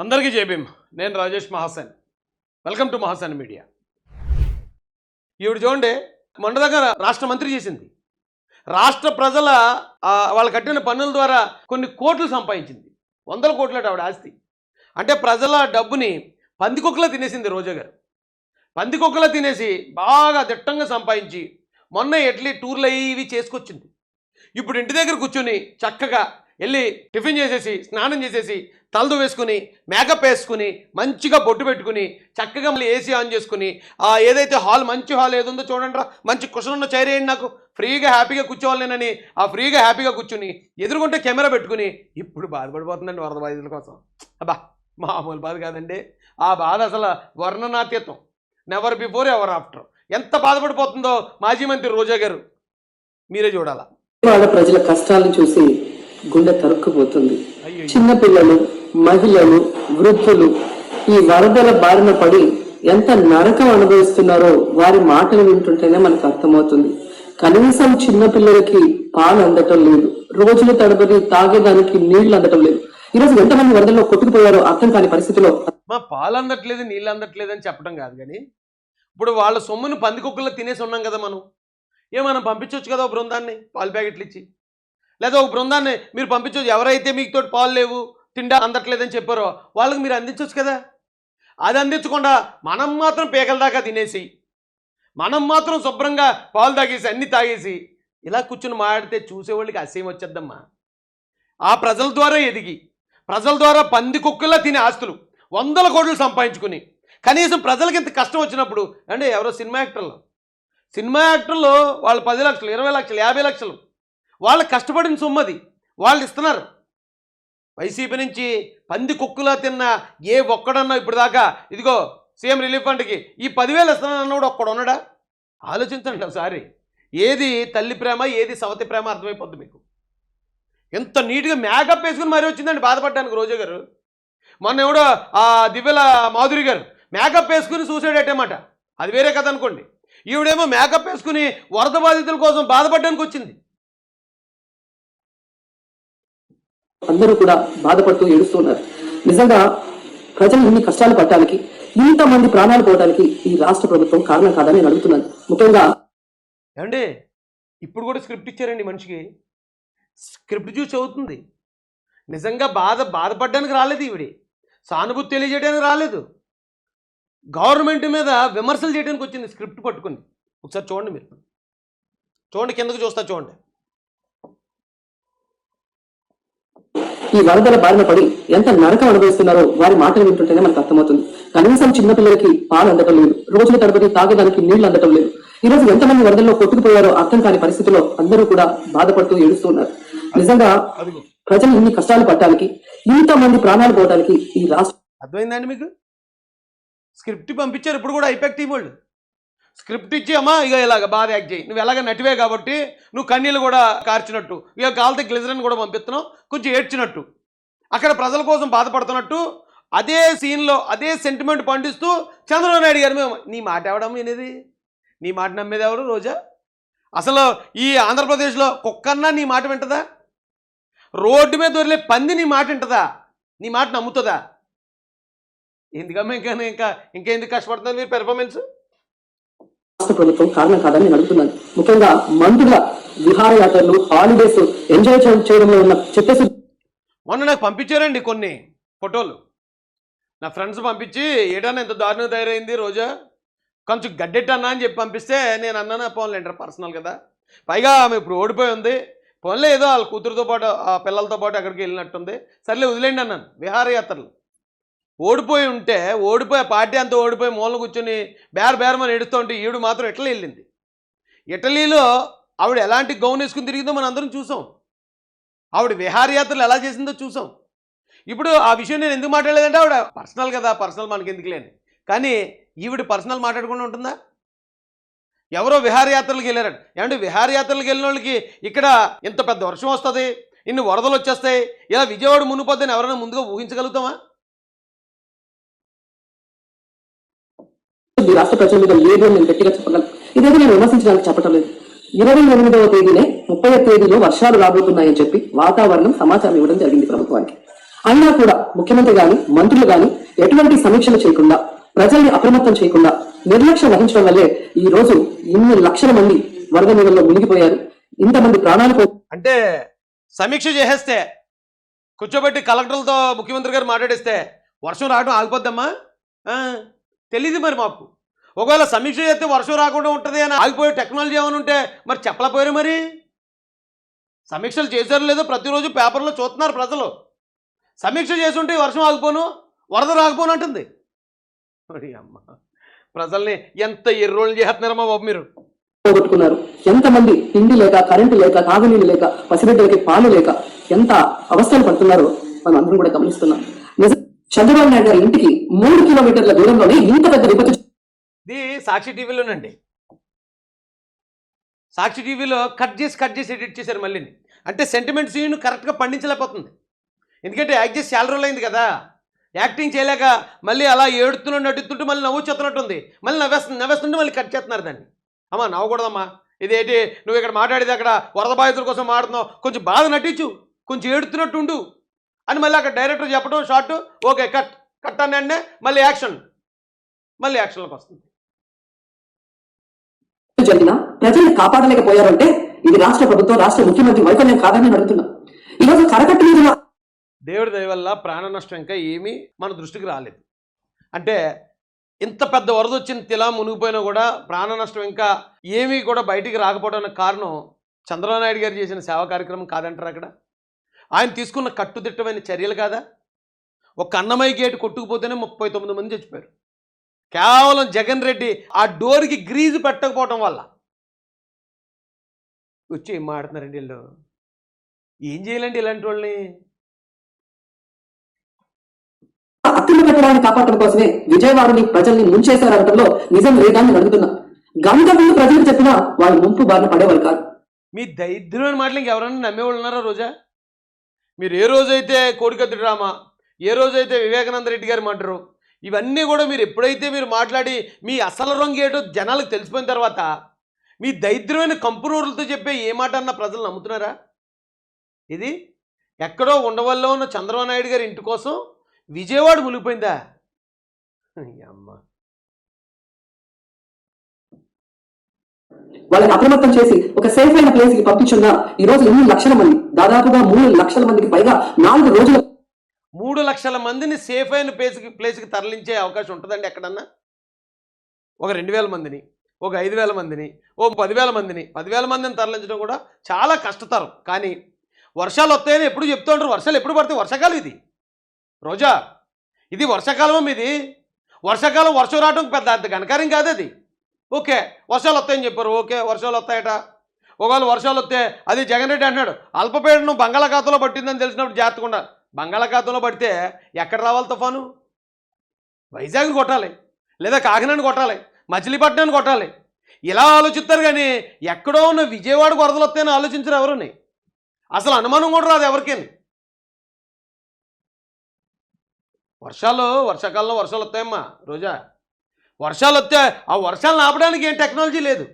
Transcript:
అందరికీ జై భీమ్. నేను Rajesh Mahasen. Welcome to Mahasen media. ఈవిడ చూడండి, మొన్న దగ్గర రాష్ట్ర మంత్రి చేసింది. రాష్ట్ర ప్రజల వాళ్ళు కట్టిన పన్నుల ద్వారా కొన్ని కోట్లు సంపాదించింది. 100 కోట్లట ఆవిడ ఆస్తి. అంటే ప్రజల డబ్బుని పందికొక్కలా తినేసింది రోజా గారు. పందికొక్కలా తినేసి బాగా దిట్టంగా సంపాదించి మొన్న ఎట్లీ టూర్లు అయ్యి ఇవి చేసుకొచ్చింది. ఇప్పుడు ఇంటి దగ్గర కూర్చొని చక్కగా వెళ్ళి టిఫిన్ చేసేసి స్నానం చేసేసి తలదు వేసుకుని మేకప్ వేసుకుని మంచిగా బొట్టు పెట్టుకుని చక్కగా మళ్ళీ ఏసీ ఆన్ చేసుకుని ఏదైతే హాల్ మంచి హాల్ ఏది ఉందో చూడండి రా, మంచి కుషన్ ఉన్న చైర్ వేయండి, నాకు ఫ్రీగా హ్యాపీగా కూర్చోవాలి నేనని ఫ్రీగా హ్యాపీగా కూర్చుని ఎదురుకుంటే కెమెరా పెట్టుకుని ఇప్పుడు బాధపడిపోతుందండి వరద బాధితుల కోసం. అబ్బా మామూలు బాధ కాదండి. ఆ బాధ అసలు వర్ణనాతీతం. Never before ever after. ఎంత బాధపడిపోతుందో మాజీ మంత్రి రోజా గారు మీరే చూడాలా. వాళ్ళ ప్రజల కష్టాలను చూసి గుండె తరుక్కుపోతుంది. చిన్నపిల్లలు, మహిళలు, వృద్ధులు ఈ వరదల బారిన పడి ఎంత నరకం అనుభవిస్తున్నారో వారి మాటలు వింటుంటేనే మనకు అర్థమవుతుంది. కనీసం చిన్నపిల్లలకి పాలు అందటం లేదు, రోజుల తడబడి తాగేదానికి నీళ్లు అందటం లేదు. ఈరోజు ఎంతమంది వరదల్లో కొట్టుకుపోయారో అర్థం కాని పరిస్థితిలో మా పాలు అందట్లేదు నీళ్ళు అందట్లేదు అని చెప్పడం కాదు, కానీ ఇప్పుడు వాళ్ళ సొమ్మును పందికొక్కుల్లో తినేసి ఉన్నాం కదా మనం. మనం పంపించవచ్చు కదా ఒక బృందాన్ని పాలు ప్యాకెట్లు ఇచ్చి, లేదా ఒక బృందాన్ని మీరు పంపించవచ్చు. ఎవరైతే మీతో పాలు లేవు తిండా అందట్లేదని చెప్పారో వాళ్ళకి మీరు అందించవచ్చు కదా. అది అందించకుండా మనం మాత్రం పేకల దాకా తినేసి మనం మాత్రం శుభ్రంగా పాలు తాగేసి అన్ని తాగేసి ఇలా కూర్చుని మాట్లాడితే చూసేవాళ్ళకి అసహ్యం వచ్చేద్దమ్మా. ఆ ప్రజల ద్వారా ఎదిగి ప్రజల ద్వారా పందికొక్కులా తినే ఆస్తులు 100 కోట్లు సంపాదించుకుని కనీసం ప్రజలకి ఇంత కష్టం వచ్చినప్పుడు అంటే ఎవరో సినిమా యాక్టర్లు వాళ్ళు 10 లక్షలు 20 లక్షలు 50 లక్షలు వాళ్ళ కష్టపడిన సొమ్మది వాళ్ళు ఇస్తున్నారు. వైసీపీ నుంచి పందికొక్కులా తిన్న ఏ ఒక్కడన్నా ఇప్పుడు దాకా ఇదిగో సీఎం రిలీఫ్ ఫండ్కి ఈ 10,000 ఇస్తున్నానన్నాడు ఒక్కడు ఉన్నాడా? ఆలోచించండి ఒకసారి. ఏది తల్లి ప్రేమ ఏది సవతి ప్రేమ అర్థమైపోద్ది మీకు. ఎంత నీట్గా మేకప్ వేసుకుని మరీ వచ్చిందండి బాధపడ్డానికి రోజా గారు. మొన్న ఎవడో దివ్యల మాధురి గారు మేకప్ వేసుకుని సూసైడ్ అయ్యేమాట, అది వేరే కథ అనుకోండి. ఈవిడేమో మేకప్ వేసుకుని వరద బాధితుల కోసం బాధపడడానికి వచ్చింది. అందరూ కూడా బాధపడుతూ ఏడుస్తున్నారు. నిజంగా ప్రజలు ఇన్ని కష్టాలు పడటానికి, ఇంతమంది ప్రాణాలు పోవడానికి ఈ రాష్ట్ర ప్రభుత్వం కారణం కాదని నేను అడుగుతున్నాను. ముఖ్యంగా ఏమండి ఇప్పుడు కూడా స్క్రిప్ట్ ఇచ్చారండి మనిషికి. స్క్రిప్ట్ చూసి చదువుతుంది. నిజంగా బాధపడడానికి రాలేదు ఈవిడి, సానుభూతి తెలియజేయడానికి రాలేదు, గవర్నమెంట్ మీద విమర్శలు చేయడానికి వచ్చింది స్క్రిప్ట్ పట్టుకుని. ఒకసారి చూడండి, మీరు చూడండి, కిందకు చూస్తా చూడండి. ఈ వరదల బారిన పడి ఎంత నరకం అనుభవిస్తున్నారో వారి మాటలు వింటుంటేనే మనకు అర్థమవుతుంది. కనీసం చిన్నపిల్లలకి పాలు అందటం లేదు, రోజుల తరబడి తాగేదానికి నీళ్లు అందటం లేదు. ఈ రోజు ఎంతమంది వరదల్లో కొట్టుకుపోయారో అర్థం కాని పరిస్థితిలో అందరూ కూడా బాధపడుతూ ఏడుస్తున్నారు. నిజంగా ప్రజలు ఇన్ని కష్టాలు పడటానికి, ఇంతమంది ప్రాణాలు పోవడానికి ఈ రాష్ట్రం. అర్థమైందండి మీకు? స్క్రిప్ట్ పంపించారు ఇప్పుడు కూడా ఐపాక్ టీం వాళ్ళు. స్క్రిప్ట్ ఇచ్చి అమ్మా ఇక ఇలాగ బాగా యాక్ట్ చేయి, నువ్వు ఎలాగ నటివే కాబట్టి నువ్వు కన్నీళ్ళు కూడా కార్చినట్టు, ఇక కాలితే గ్లిజరిన్ కూడా పంపిస్తున్నావు, కొంచెం ఏడ్చినట్టు, అక్కడ ప్రజల కోసం బాధపడుతున్నట్టు అదే సీన్లో అదే సెంటిమెంట్ పండిస్తూ చంద్రబాబు నాయుడు గారు మేము నీ మాట ఎవడం వినేది, నీ మాట నమ్మేది ఎవరు రోజా? అసలు ఈ ఆంధ్రప్రదేశ్లో కుక్కన్నా నీ మాట వింటదా? రోడ్డు మీద దొరిలే పంది నీ మాట వింటదా? నీ మాట నమ్ముతుందా? ఎందుకమ్మా ఇంకెందుకు కష్టపడుతున్నారు మీరు పెర్ఫార్మెన్స్? రాష్ట్ర ప్రభుత్వం కారణం కాదని నేను అడుగుతున్నాను. ముఖ్యంగా మంత్రుల విహారయాత్రలు, హాలిడేస్ ఎంజాయ్ చేయడంలో ఉన్న చెప్పేసి మొన్న నాకు పంపించారండి కొన్ని ఫోటోలు. నా ఫ్రెండ్స్ పంపించి ఏటన్నా ఎంత దారుణం తయారైంది రోజా, కొంచెం గడ్డెట్టన్నా అని చెప్పి పంపిస్తే నేను అన్నాను పోన్లే ఇంటర్ పర్సనల్ కదా, పైగా ఆమె ఇప్పుడు ఓడిపోయి ఉంది, పోన్లే ఏదో వాళ్ళ కూతురుతో పాటు ఆ పిల్లలతో పాటు అక్కడికి వెళ్ళినట్టుంది, సర్లే వదిలేండి అన్నాను. విహారయాత్రలు ఓడిపోయి ఉంటే పార్టీ అంతా ఓడిపోయి మూలన కూర్చొని బేరమని ఏడుస్తూ ఉంటే ఈవిడ మాత్రం ఇటలీ వెళ్ళింది. ఇటలీలో ఆవిడ ఎలాంటి గౌన్ వేసుకుని తిరిగిందో మనం అందరం చూసాం. ఆవిడ విహారయాత్రలు ఎలా చేసిందో చూసాం. ఇప్పుడు ఆ విషయం నేను ఎందుకు మాట్లాడలేదంటే ఆవిడ పర్సనల్ కదా, పర్సనల్ మనకి ఎందుకు లేని, కానీ ఈవిడ పర్సనల్ మాట్లాడకుండా ఉంటుందా? ఎవరో విహారయాత్రలకు వెళ్ళారట. ఏమంటే విహారయాత్రలకు వెళ్ళిన వాళ్ళకి ఇక్కడ ఇంత పెద్ద వర్షం వస్తుంది, ఇన్ని వరదలు వచ్చేస్తాయి, ఇలా విజయవాడ మునిపోద్దని ఎవరైనా ముందుగా ఊహించగలుగుతామా? రాష్ట్ర ప్రజల మీద లేదు అని నేను గట్టిగా చెప్పగలను. ఇదేదో నేను విమర్శించడానికి చెప్పటం లేదు. 28వ తేదీనే 30వ తేదీలో వర్షాలు రాబోతున్నాయని చెప్పి వాతావరణం సమాచారం ఇవ్వడం జరిగింది ప్రభుత్వానికి. అయినా కూడా ముఖ్యమంత్రి గాని మంత్రులు గాని ఎటువంటి సమీక్షలు చేయకుండా ప్రజల్ని అప్రమత్తం చేయకుండా నిర్లక్ష్యం వహించడం వల్లే ఈ రోజు ఇన్ని లక్షల మంది వరద నీళ్ళలో మునిగిపోయారు. ఇంతమంది ప్రాణాలు అంటే సమీక్ష చేసేస్తే కూర్చోబెట్టి కలెక్టర్లతో ముఖ్యమంత్రి గారు మాట్లాడిస్తే వర్షం రావడం ఆగిపోద్దమ్మా? తెలీదు మరి మాకు. ఒకవేళ సమీక్ష చేస్తే వర్షం రాకుండా ఉంటుంది అని ఆగిపోయే టెక్నాలజీ ఏమైనా ఉంటే మరి చెప్పలేకపోయారు. మరి సమీక్షలు చేశారు లేదో ప్రతిరోజు పేపర్లో చూస్తున్నారు ప్రజలు. సమీక్ష చేసుంటే వర్షం ఆగిపోను, వరద రాకపోను అంటుంది. అమ్మ, ప్రజల్ని ఎంత ఎర్రోళ్ళు చేస్తున్నారమ్మా బాబు మీరు. పోగొట్టుకున్నారు. ఎంతమంది తిండి లేక, కరెంటు లేక, తాగునీళ్ళు లేక, పసిబిడ్డలకి పాలు లేక ఎంత అవస్థలు పడుతున్నారో మనం అందరం కూడా గమనిస్తున్నాం. నిజం, చంద్రబాబు నాయుడు గారి ఇంటికి 3 కిలోమీటర్ల దూరంలోనే ఇంత పెద్ద విపత్తు. ఇది సాక్షి టీవీలోనండి. సాక్షి టీవీలో కట్ చేసి ఎడిట్ చేశారు మళ్ళీ. అంటే సెంటిమెంట్ సీన్ కరెక్ట్గా పండించలేకపోతుంది. ఎందుకంటే యాక్ట్ చేసి చాలా రోజులు అయింది కదా, యాక్టింగ్ చేయలేక మళ్ళీ అలా ఏడుతున్నట్టు నడుతుంటే మళ్ళీ నవ్వు చెత్తనట్టుంది, మళ్ళీ నవ్వేస్తుంటే మళ్ళీ కట్ చేస్తున్నారు దాన్ని. అమ్మా నవ్వకూడదమ్మా, ఇదేంటి నువ్వు ఇక్కడ మాట్లాడేది అక్కడ వరద బాధితుల కోసం మాట్లాడుతున్నావు, కొంచెం బాధ నటించు, కొంచెం ఏడుతున్నట్టు ఉండు అని మళ్ళీ అక్కడ డైరెక్టర్ చెప్పడం షార్ట్, ఓకే కట్ అని అంటే మళ్ళీ యాక్షన్లోకి వస్తుంది. జరిగిన ప్రజల్ని కాపాడలేకపోయారంటే ఇది రాష్ట్ర ప్రభుత్వం, రాష్ట్ర ముఖ్యమంత్రి వైఫల్యం కాదని అడుగుతున్నా. ఈరోజు కరకట్టు మీద దేవుడి దయ వల్ల ప్రాణ నష్టం ఇంకా ఏమీ మన దృష్టికి రాలేదు. అంటే ఇంత పెద్ద వరద వచ్చిన తిలా మునిగిపోయినా కూడా ప్రాణ నష్టం ఇంకా ఏమీ కూడా బయటికి రాకపోవడానికి కారణం చంద్రబాబు నాయుడు గారు చేసిన సేవా కార్యక్రమం కాదంటారు. అక్కడ ఆయన తీసుకున్న కట్టుదిట్టమైన చర్యలు కాదా? ఒక అన్నమయ్య గేటు కొట్టుకుపోతేనే 39 మంది చచ్చిపోయారు. కేవలం జగన్ రెడ్డి ఆ డోర్కి గ్రీజు పెట్టకపోవటం వల్ల. వచ్చి ఏం మాడుతున్నారండి వీళ్ళు? ఏం చేయాలండి ఇలాంటి వాళ్ళని? అత్తులు పెట్టడాన్ని కాపాడటం కోసమే విజయవాడని ప్రజల్ని ముంచేశారనడంలో నిజం లేదని అడుగుతున్నా. గంట ముందు ప్రజలకు చెప్పినా వాళ్ళు ముంపు బారిన పడేవాళ్ళు కాదు. మీ దరిద్రమైన మాటలు ఇంకెవరన్నా నమ్మేవాళ్ళు ఉన్నారా? రోజా, మీరు ఏ రోజైతే కోడికత్తి డ్రామా, ఏ రోజైతే వివేకానంద రెడ్డి గారు మాట్లాడరు, ఇవన్నీ కూడా మీరు ఎప్పుడైతే మీరు మాట్లాడి మీ అసలు రంగు ఏటో జనాలకు తెలిసిపోయిన తర్వాత మీ దరిద్రమైన కంపునూరులతో చెప్పే ఏ మాట అన్న ప్రజలు నమ్ముతున్నారా? ఇది ఎక్కడో ఉండవల్లో ఉన్న చంద్రబాబు నాయుడు గారి ఇంటి కోసం విజయవాడ మునిగిపోయిందా? అమ్మ, వాళ్ళని అప్రమత్తం చేసి ఒక సేఫ్ అయిన ప్లేస్ కి పంపించున్నా ఈ రోజు 2 లక్షల మంది, దాదాపుగా 3 లక్షల మందికి పైగా 4 రోజులు 3 లక్షల మందిని సేఫ్ అయిన ప్లేస్కి తరలించే అవకాశం ఉంటుందండి ఎక్కడన్నా? ఒక 2000 మందిని, ఒక 5000 మందిని, ఓ 10,000 మందిని, 10,000 మందిని తరలించడం కూడా చాలా కష్టతరం. కానీ వర్షాలు వస్తాయని ఎప్పుడు చెప్తూ ఉంటారు. వర్షాలు ఎప్పుడు పడతాయి? వర్షాకాలం ఇది. రోజా, ఇది వర్షాకాలం. ఇది వర్షాకాలం, వర్షం రావడం పెద్ద అంత ఘనకార్యం కాదు అది. ఓకే, వర్షాలు వస్తాయని చెప్పారు, ఓకే వర్షాలు వస్తాయట. ఒకవేళ వర్షాలు వస్తే అది జగన్ రెడ్డి అంటున్నాడు అల్పపీడనం బంగాళాఖాతంలో పట్టిందని తెలిసినప్పుడు జాగ్రత్తగా. బంగాళాఖాతంలో పడితే ఎక్కడ రావాలి తుఫాను? వైజాగ్ని కొట్టాలి, లేదా కాకినాడని కొట్టాలి, మచిలీపట్నాన్ని కొట్టాలి. ఇలా ఆలోచిస్తారు కానీ ఎక్కడో ఉన్న విజయవాడకు వరదలు వస్తాయని ఆలోచించరు ఎవరుని. అసలు అనుమానం కూడా రాదు ఎవరికైనా. వర్షాకాలంలో వర్షాలు వస్తాయమ్మా రోజా. వర్షాలు వస్తే ఆ వర్షాలను ఆపడానికి ఏం టెక్నాలజీ లేదు.